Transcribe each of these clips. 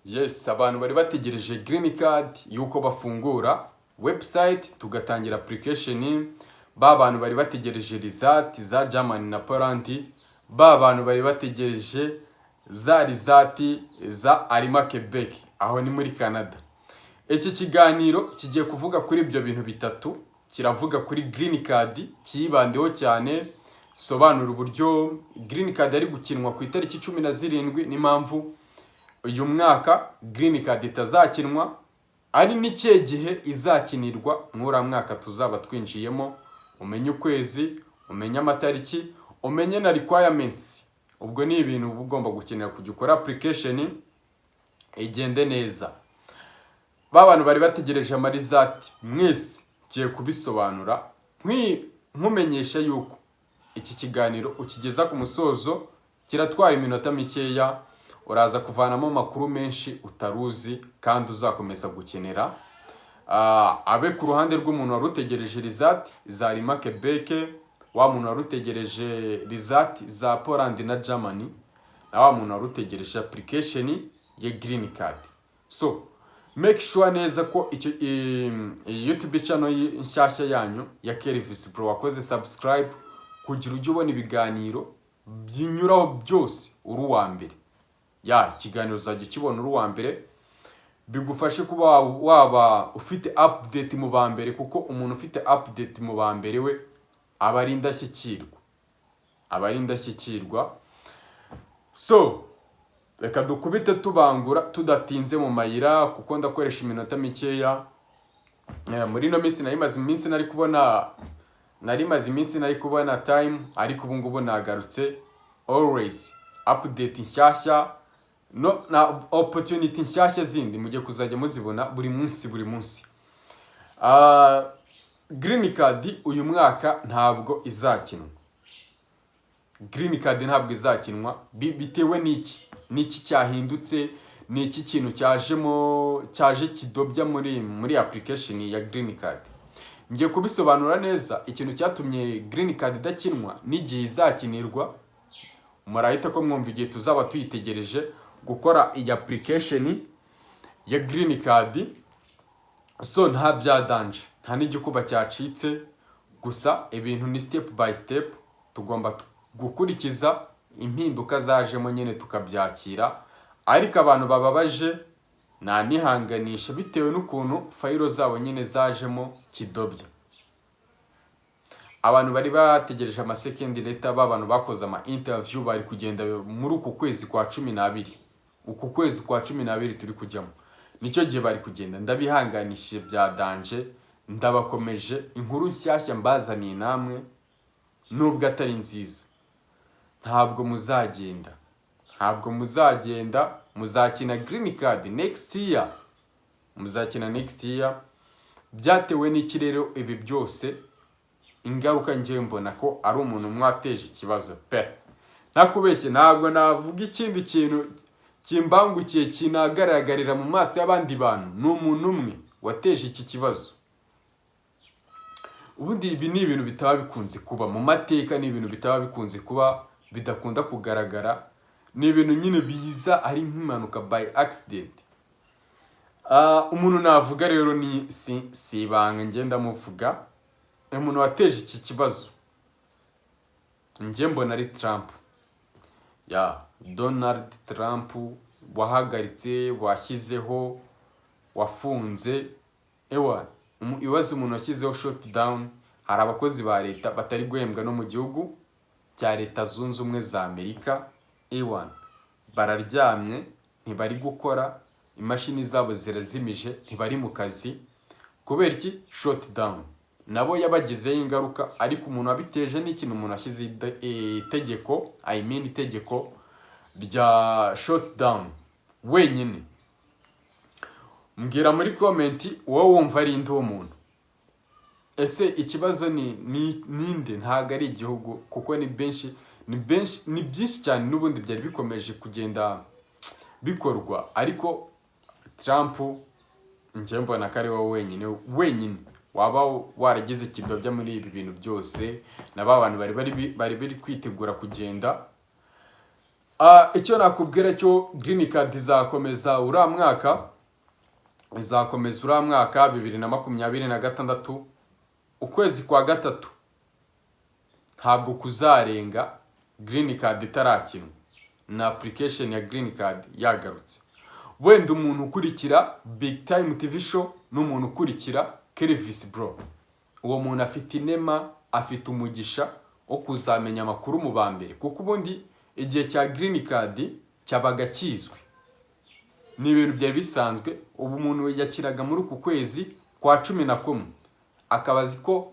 Yes, abantu bari bategereje green card yuko bafungura website tugatangira application. Ba bantu bari bategereje result za Germany na Poland. Ba bantu bari bategereje za result za Arima Quebec aho ni muri Canada. Iki kiganiro kigiye kuvuga kuri ibyo bintu bitatu. Kiravuga kuri green card, kiyibandeho cyane, sobanura uburyo green card ari gukinwa ku itariki 17 n'impamvu uyu mwaka green card itazakinwa, ari n'ikihe gihe izakinirwa mwura mwaka tuzaba twinjiyemo. Umenye ukwezi, umenye amatariki, umenye na requirements. Ubwo ni ibintu ugomba gukenera kujya ukora application igende neza. Ba bantu bari bategereje amarizati mwese giye kubisobanura nkumenyesha yuko iki kiganiro ukigeza ku musozo kiratwara iminota mikeya. Uraza kuvanamo makuru menshi utaruzi kandi uzakomeza gukenera. Abe ku ruhande rw'umuntu warutegereje result za Arima Quebec, wa muntu warutegereje result za Poland na Germany, na wa muntu warutegereje application ya green card. So make sure neza ko icyo YouTube channel nshyashya yanyu ya Kelvis Pro wakoze subscribe kugira ujye ubona ibiganiro byinyuraho byose uri uwa mbere. Ikiganiro uzajya kibona uri uwa mbere, bigufashe kuba waba ufite update mu ba mbere, kuko umuntu ufite update mu ba mbere we aba ari indashyikirwa. So reka dukubite tubangura tudatinze mu mayira kuko ndakoresha iminota mikeya. Muri no minsi narimaze iminsi nari kubona time, ariko ubu ngubu nagarutse. Always update nshyashya na opportunity nshyashya zindi mujye kuzajya muzibona buri munsi. Green card uyu mwaka ntabwo izakinwa. Green card ntabwo izakinwa bitewe n'iki cyahindutse, n'iki kintu cyaje kidobya muri application ya green card. Ngiye kubisobanura neza ikintu cyatumye green card idakinwa n'igihe izakinirwa. Murahita ko mwumva igihe tuzaba tuyitegereje gukora iyi application ya green card. So nta bya danger, nta n'igikuba cyacitse, gusa ibintu ni step by step. Tugomba gukurikiza impinduka zajemo nyine tukabyakira, ariko abantu bababaje nta nihanganisha bitewe n'ukuntu fayiro zabo nyine zajemo kidobya. Abantu bari bategereje ama second letter, abantu bakoze ama interview bari kugenda muri uku kwezi kwa 12. Uku kwezi kwa 12 turi kujyamo nicyo gihe bari kugenda. Ndabihanganishije bya danger, ndabakomeje inkuru nshyashya mbazaniye namwe. Nubwo atari nziza, ntabwo muzagenda, muzakina green card next year. Byatewe n'iki rero ibi byose? Ingaruka ngiye mbona ko ari umuntu mwateje ikibazo pe. Nakubeshye, ntabwo navuga ikindi kintu kimbangukiye kinagaragarira mu maso y'abandi bantu. Ni umuntu umwe wateje iki kibazo. Ubundi ibi ni ibintu bitaba bikunze kuba mu mateka, ni ibintu bitaba bikunze kuba, bidakunda kugaragara. Ni ibintu nyine biza ari nk'impanuka by accident. Umuntu navuga rero ni si ibanga ngenda muvuga. Umuntu wateje iki kibazo njye mbona ari Trump. Donald Trump wahagaritse, washyizeho, wafunze. Ibaze umuntu washyizeho shutdown. Hari abakozi ba leta batari guhembwa no mu gihugu cya Leta Zunze Ubumwe za Amerika. Bararyamye, ntibari gukora, imashini zabo zirazimije, ntibari mu kazi. Kubera iki? Shutdown. Nabo yabagizeho ingaruka, ariko umuntu wabiteje n'ikintu umuntu ashyize itegeko rya shutdown wenyine. Mbwira muri comment wowe wumva ari inde uwo muntu. Ese ikibazo ninde? Ntago ari igihugu, kuko ni byinshi cyane n'ubundi byari bikomeje kugenda bikorwa, ariko Trump njye mbona ko ari wowe wenyine waba waragize kidobya muri ibi bintu byose. N'aba bantu bari kwitegura kugenda icyo nakubwira cyo green card izakomeza uriya mwaka, izakomeza uriya mwaka 2026 ukwezi kwa gatatu, ntabwo kuzarenga green card itarakinwa na application ya green card yagarutse. Wenda umuntu ukurikira Big Time TV show n'umuntu ukurikira Kelvis Bro, uwo muntu afite inema, afite umugisha wo kuzamenya amakuru mu bambere, kuko ubundi igihe cya green card cyabaga kizwi, ni ibintu byari bisanzwe. Ubu umuntu yakiraga muri uku kwezi kwa 11 akabazi ko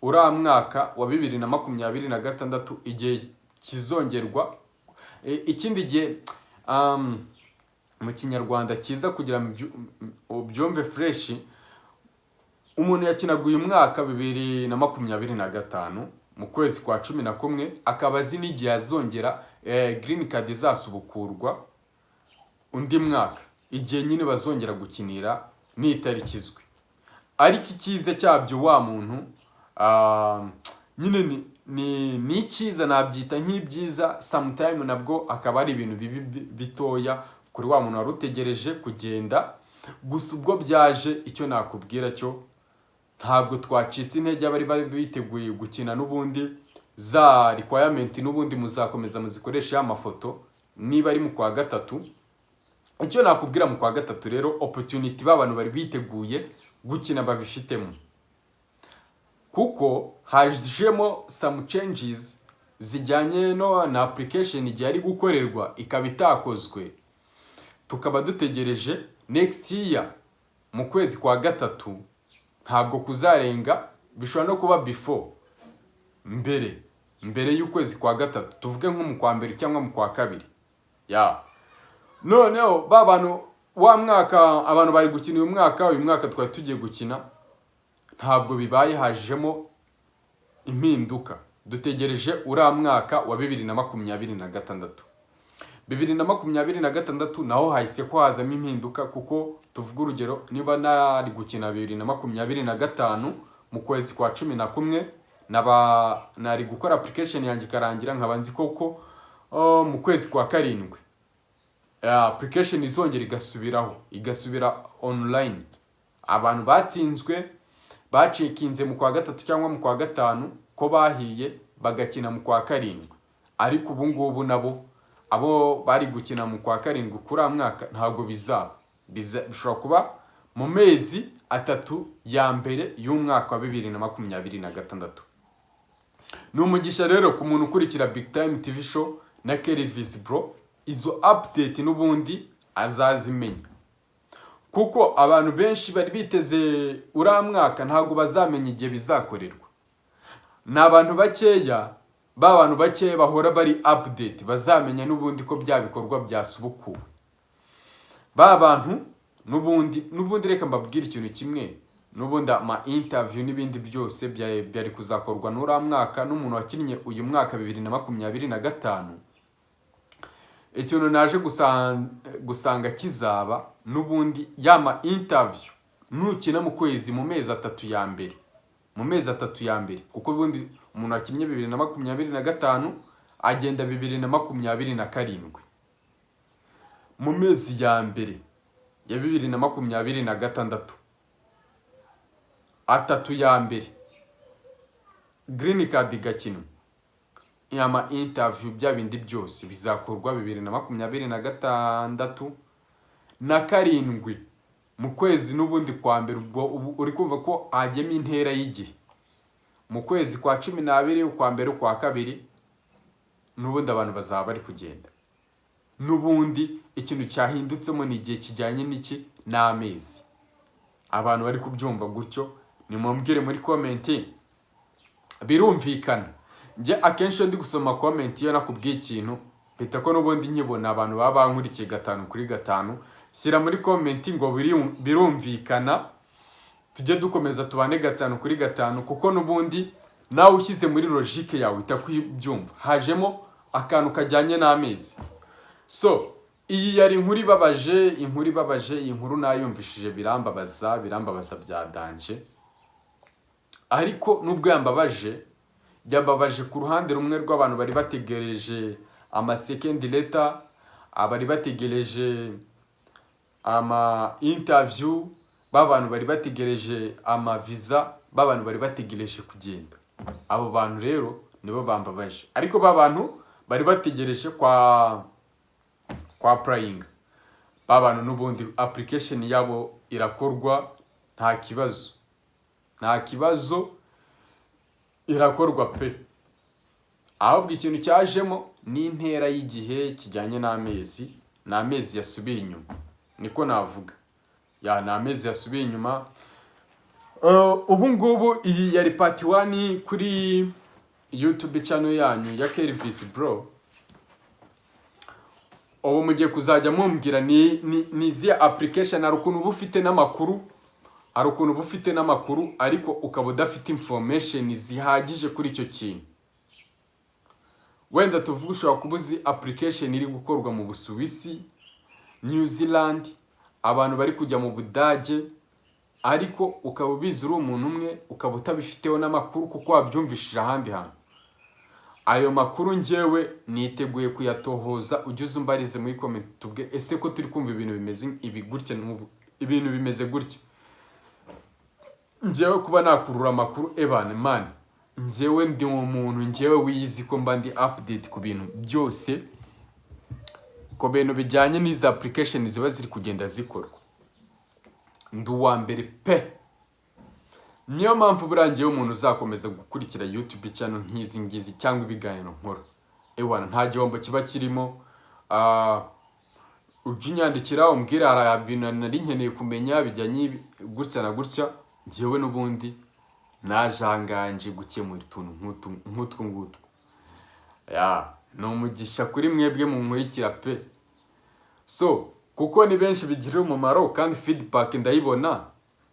uriya mwaka wa 2026 igihe kizongerwa. Ikindi gihe mu kinyarwanda kiza kugira byumve fresh, umuntu yakinaga uyu mwaka 2025 mu kwezi kwa 11 akabazi n'igihe azongera green card izasubukurwa undi mwaka, igihe nyine bazongera gukinira n'itariki izwi. Ariko ikiza cyabyo wa muntu nyine ni ikiza, nabyita nk'ibyiza sometime, nabwo akaba ari ibintu bitoya kuri wa muntu warutegereje kugenda. Gusa ubwo byaje, icyo nakubwira cyo ntabwo twacitse intege, abari biteguye gukina n'ubundi za requirement n'ubundi muzakomeza muzikoresha amafoto niba ari mu kwa gatatu. Icyo nakubwira mu kwa gatatu rero, opportunity b'abantu bari biteguye gukina babifitemo, kuko hajemo some changes zijyanye na application igihe ari gukorerwa ikaba itakozwe. Tukaba dutegereje next year mu kwezi kwa gatatu, ntabwo kuzarenga, bishobora no kuba before, mbere y'ukwezi kwa gatatu, tuvuge nko mu kwa mbere cyangwa mu kwa kabiri. Noneho bantu wa mwaka abantu bari gukina uyu mwaka twari tugiye gukina, ntabwo bibaye, hajemo impinduka. Dutegereje uriya mwaka wa 2026. 2026 naho hahise ko hazamo impinduka, kuko tuvuga urugero, niba nari gukina 2025 mu kwezi kwa 11 nari gukora application yanjye ikarangira, nkaba nzi koko mu kwezi kwa 7 application izongera igasubira online. Abantu batsinzwe bacekinze mu kwa gatatu cyangwa mu kwa gatanu ko bahiye bagakina mu kwa 7. Ariko ubu ngubu nabo abo bari gukina mu kwa 7 kuri mwaka ntabwo bishobora kuba mu mezi 3 ya mbere y'umwaka wa 2026. Numugisha rero ku muntu ukurikira Big Time TV show na Kelvis Bro, izo update n'ubundi azazimenya, kuko abantu benshi bari biteze uriya mwaka ntabwo bazamenya igihe bizakorerwa. N'abantu bakeya, bantu bakeya bahora bari update bazamenya n'ubundi ko bya bikorwa byasubukuwe. Bantu n'ubundi reka mbabwira ikintu kimwe, n'ubundi ama interview n'ibindi byose byari kuzakorwa n'uriya mwaka n'umuntu wakinnye uyu mwaka 2025. Ikintu naje gusanga kizaba n'ubundi yama interview nukina mu kwezi mu mezi 3 ya mbere, kuko ubundi umuntu wakinnye 2025 agenda 2027 mu mezi ya mbere ya 2026, 3 ya mbere green card igakinwa. Yama interview bya bindi byose bizakorwa 2026 na 7 mu kwezi n'ubundi kwa mbere. Uri kumva ko hagemo intera y'igihe mu kwezi kwa 12, ukwa mbere, ukwa kabiri, n'ubundi abantu bazaba bari kugenda. N'ubundi ikintu cyahindutsemo ni igihe kijyanye n'iki n'amezi. Abantu bari kubyumva gutyo nimumbwire muri comment. Birumvikana nje akenshi ndi gusoma comment iyo nakubwiye ikintu bita ko n'ubundi nkibona abantu baba bankurikiye 5/5, shyira muri comment ngo birumvikana, tujye dukomeza tubane 5/5, kuko n'ubundi nawe ushyize muri logique yawe itakubyumva hajemo akantu kajyanye n'amezi. So iyi yari inkuru ibabaje, iyi nkuru nayumvishije birambabaza bya danje. Ariko nubwo yambabaje ku ruhande rumwe rw'abantu bari bategereje ama second letter, abari bategereje ama interview, babantu bari bategereje ama visa, babantu bari bategereje kugenda. Abo bantu rero nibo bambabaje, ariko babantu bari bategereje kwa applying, babantu n'ubundi application yabo irakorwa nta kibazo irakorwa pe. Ahubwo ikintu cyajemo ni intera y'igihe kijyanye n'amezi yasubiye inyuma, niko navuga n'amezi yasubiye inyuma. Ubu ngubu iyi yari part 1 kuri YouTube channel yanyu ya Kelvis Bro. Ubu mugiye kuzajya mumbwira ni izihe application, hari ukuntu uba ufite n'amakuru ariko ukaba udafite information zihagije kuri icyo kintu. Wenda tuvuga ushobora kuba uzi application iri gukorwa mu Busuwisi, New Zealand, abantu bari kujya mu Budage, ariko ukaba ubizi uri umuntu umwe, ukaba utabifiteho n'amakuru kuko wabyumvishije ahandi hantu. Ayo makuru njyewe niteguye kuyatohoza, ujye uzumbarize muri comment tubwe ese ko turi kumva ibintu bimeze gutya. Njyewe kuba nakurura amakuru man, njyewe ndi umuntu njyewe wiyizi ko mba ndi update ku bintu byose, ku bintu bijyanye n'izi application ziba ziri kugenda zikorwa. Ndi uwa mbere pe. Niyo mpamvu burangiye umuntu uzakomeza gukurikira YouTube channel nk'izi ngizi cyangwa ibiganiro nkora. Nta gihombo kiba kirimo. Ujye unyandikira umbwira hari ibintu nari nkeneye kumenya bijyanye gutya na gutya, njyewe n'ubundi najanganje gukemura utuntu nk'utwo ngutwo. Ni umugisha kuri mwebwe mu nkurikira pe. So kuko ni benshi bigirira umumaro kandi feedback ndayibona,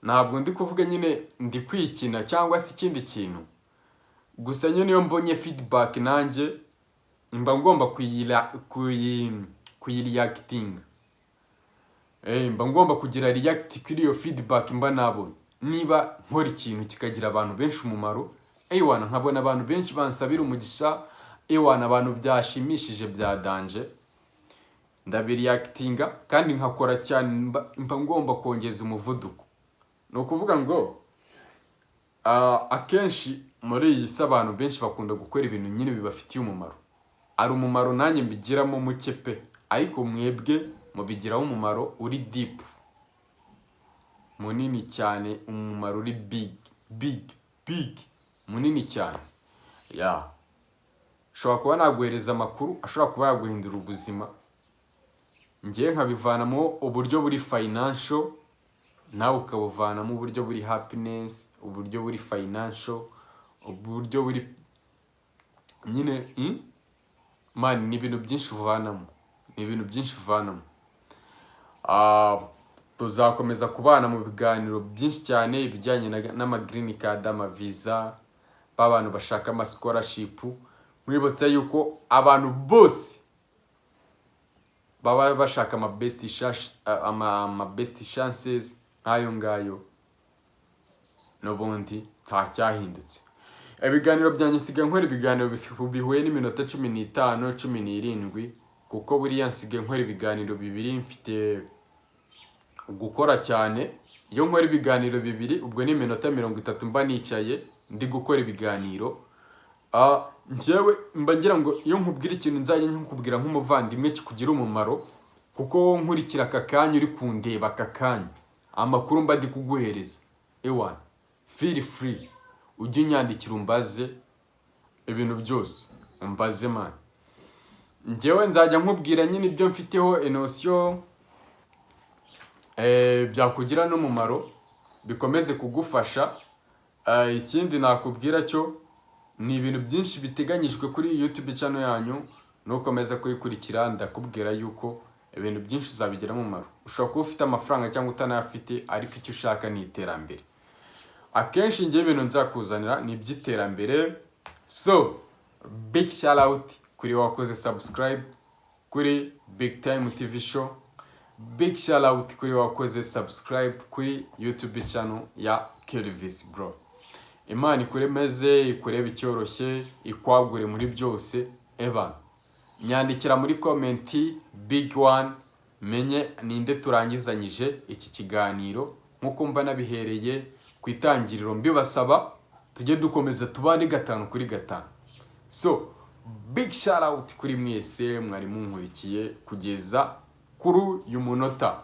ntabwo ndi kuvuga nyine ndi kwikina cyangwa se ikindi kintu. Gusa nyine iyo mbonye feedback nanjye mba ngomba kuyireacting. Mba ngomba kugira react kuri iyo feedback mba nabonye. Niba nkora ikintu kikagira abantu benshi umumaro, nkabona abantu benshi bansabira umugisha, abantu byashimishije bya danje, ndabireactinga kandi nkakora cyane, mba ngomba kongeza umuvuduko. No kuvuga ngo akenshi muri iyi si abantu benshi bakunda gukora ibintu nyine bibafitiye umumaro. Ari umumaro nanjye mbigiramo muke pe, ariko mwebwe mubigiraho umumaro uri deep, munini cyane, umumaro uri big munini cyane. Ushobora kuba naguhereza amakuru ashobora kuba yaguhindura ubuzima, ngiye nkabivanamo uburyo buri financial, nawe ukabuvanamo uburyo buri happiness, uburyo buri financial, uburyo buri nyine ni ibintu byinshi uvanamo. Tuzakomeza kubana mu biganiro byinshi cyane ibijyanye n'ama green card, ama visa, abantu bashaka ama scholarship. Mwibutsa yuko abantu bose baba bashaka ama best chances nk'ayo ngayo, n'ubundi nta cyahindutse. Ibiganiro byanjye nsigaye nkora ibiganiro bihuye n'iminota 15 17, kuko buriya nsigaye nkora ibiganiro 2, mfite gukora cyane. Iyo nkora ibiganiro 2 ubwo ni iminota 30 mba nicaye ndi gukora ibiganiro. Njyewe mba ngira ngo iyo nkubwira ikintu nzajye nkubwira nk'umuvandimwe kikugira umumaro, kuko nkurikira aka kanya uri kundeba aka kanya, amakuru mba ndi kuguhereza. Feel free, ujye unyandikira umbaze ibintu byose, umbaze man. Njyewe nzajya nkubwira nyine ibyo mfiteho enotion byakugira n'umumaro, bikomeze kugufasha. Ikindi nakubwira cyo ni ibintu byinshi biteganyijwe kuri YouTube channel yanyu, nukomeza kuyikurikira. Ndakubwira yuko ibintu byinshi uzabigiramo umumaro. Ushobora kuba ufite amafaranga cyangwa utanayafite, ariko icyo ushaka ni iterambere. Akenshi ngiye ibintu nzakuzanira ni iby'iterambere. So big shout out kuri wakoze subscribe kuri Big Time TV show. Big shout out kuri wakoze subscribe kuri YouTube channel ya Kelvis Bro. Imana ikuremeze, ikurebe icyoroshye, ikwagure muri byose. nyandikira muri komenti big one menye ninde turangizanyije iki kiganiro, nkuko mba nabihereye ku itangiriro mbibasaba tujye dukomeza tubane 5 kuri 5. So big shout out kuri mwese mwari munkurikiye kugeza kuri uyu munota.